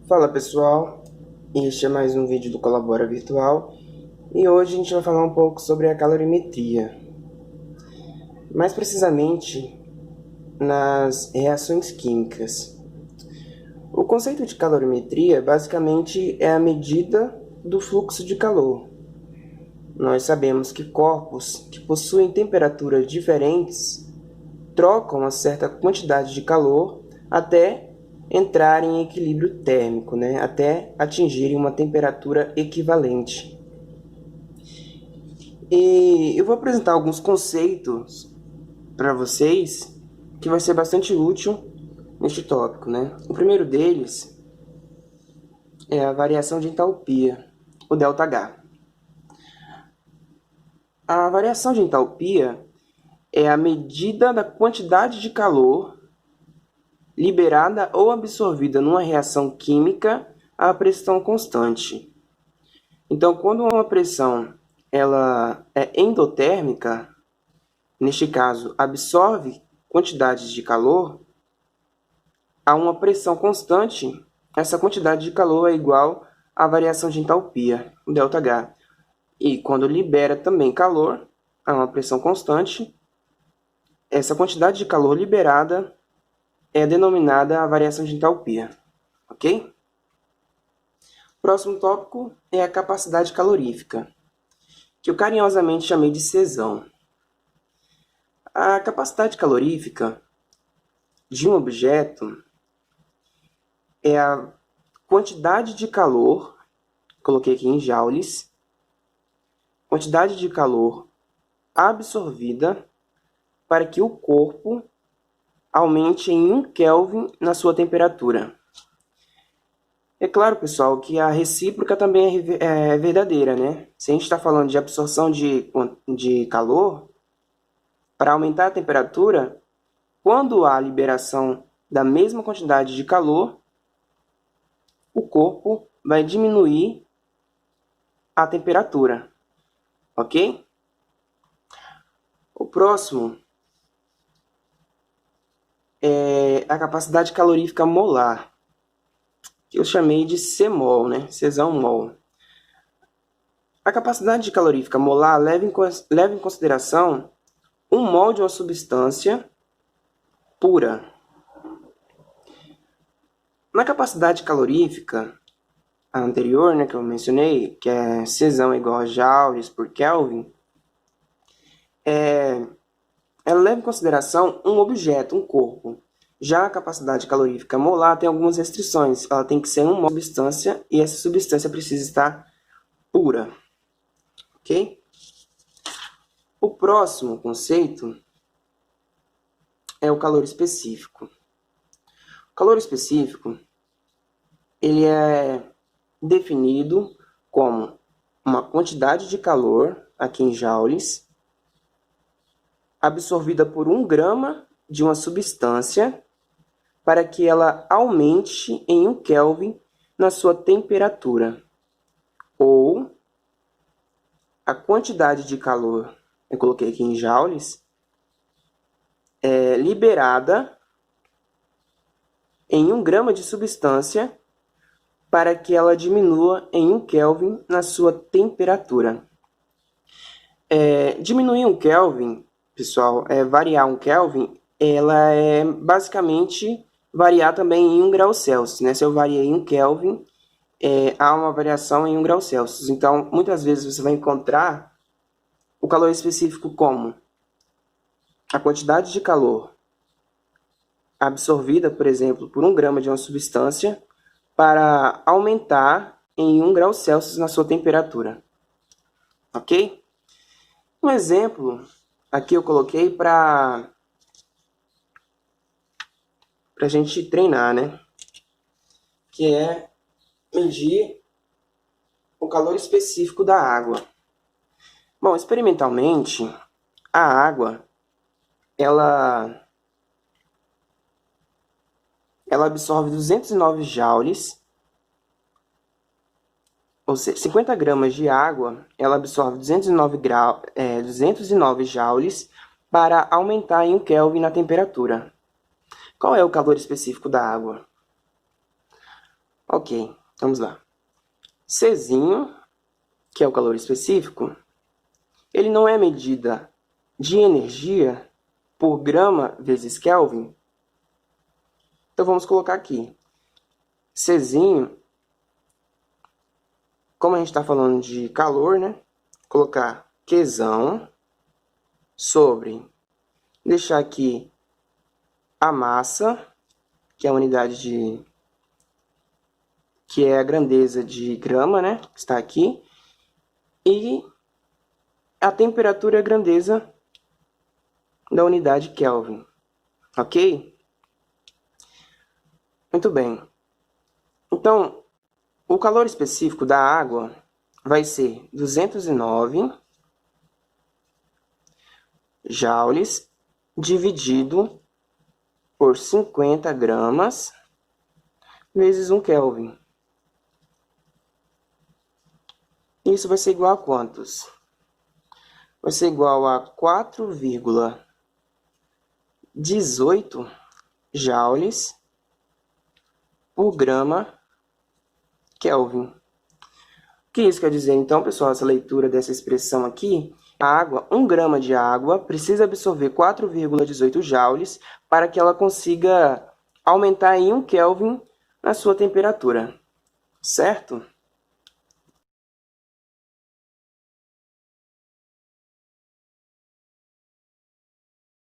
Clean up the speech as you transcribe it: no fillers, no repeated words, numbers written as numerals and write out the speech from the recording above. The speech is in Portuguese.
Fala pessoal, este é mais um vídeo do Colabora Virtual e hoje a gente vai falar um pouco sobre a calorimetria, mais precisamente nas reações químicas. O conceito de calorimetria basicamente é a medida do fluxo de calor. Nós sabemos que corpos que possuem temperaturas diferentes trocam uma certa quantidade de calor até entrarem em equilíbrio térmico, até atingirem uma temperatura equivalente. E eu vou apresentar alguns conceitos para vocês que vai ser bastante útil neste tópico, O primeiro deles é a variação de entalpia, o ΔH. A variação de entalpia é a medida da quantidade de calor liberada ou absorvida numa reação química a pressão constante. Então, quando uma pressão ela é endotérmica, neste caso, absorve quantidades de calor, a uma pressão constante, essa quantidade de calor é igual à variação de entalpia, o ΔH. E quando libera também calor, a uma pressão constante, essa quantidade de calor liberada é denominada a variação de entalpia, ok? Próximo tópico é a capacidade calorífica, que eu carinhosamente chamei de Czão. A capacidade calorífica de um objeto é a quantidade de calor, coloquei aqui em joules, quantidade de calor absorvida para que o corpo aumente em 1 Kelvin na sua temperatura. É claro, pessoal, que a recíproca também é verdadeira, Se a gente está falando de absorção de calor, para aumentar a temperatura, quando há liberação da mesma quantidade de calor, o corpo vai diminuir a temperatura, ok? O próximo é a capacidade calorífica molar, que eu chamei de Cmol, Czão mol. A capacidade calorífica molar leva em consideração 1 mol de uma substância pura. Na capacidade calorífica anterior, que eu mencionei, que é Czão igual a joules por Kelvin, ela leva em consideração um objeto, um corpo. Já a capacidade calorífica molar tem algumas restrições. Ela tem que ser uma substância e essa substância precisa estar pura. Ok? O próximo conceito é o calor específico. O calor específico ele é definido como uma quantidade de calor, aqui em joules, absorvida por 1 grama de uma substância para que ela aumente em 1 Kelvin na sua temperatura. Ou a quantidade de calor, eu coloquei aqui em joules, é liberada em 1 grama de substância para que ela diminua em 1 Kelvin na sua temperatura. Diminuir 1 Kelvin, pessoal, variar 1 Kelvin, ela é basicamente variar também em 1 grau Celsius. Se eu variei em 1 Kelvin, há uma variação em 1 grau Celsius. Então, muitas vezes você vai encontrar o calor específico como a quantidade de calor absorvida, por exemplo, por 1 grama de uma substância para aumentar em 1 grau Celsius na sua temperatura. Ok? Um exemplo, aqui eu coloquei para a gente treinar, Que é medir o calor específico da água. Bom, experimentalmente, a água, ela absorve 209 joules, ou seja, 50 gramas de água, ela absorve 209 joules para aumentar em 1 Kelvin na temperatura. Qual é o calor específico da água? Ok, vamos lá. Czinho, que é o calor específico, ele não é medida de energia por grama vezes Kelvin. Então, vamos colocar aqui. Czinho, como a gente está falando de calor, né? Colocar Qzão sobre, deixar aqui a massa, que é a unidade de, que é a grandeza de grama, né? Está aqui. E a temperatura é a grandeza da unidade Kelvin. Ok? Muito bem. Então, o calor específico da água vai ser 209 joules dividido por 50 gramas vezes 1 Kelvin. Isso vai ser igual a quantos? Vai ser igual a 4,18 joules por grama Kelvin. O que isso quer dizer, então, pessoal, essa leitura dessa expressão aqui? A água, 1 grama de água, precisa absorver 4,18 joules para que ela consiga aumentar em 1 Kelvin na sua temperatura, certo?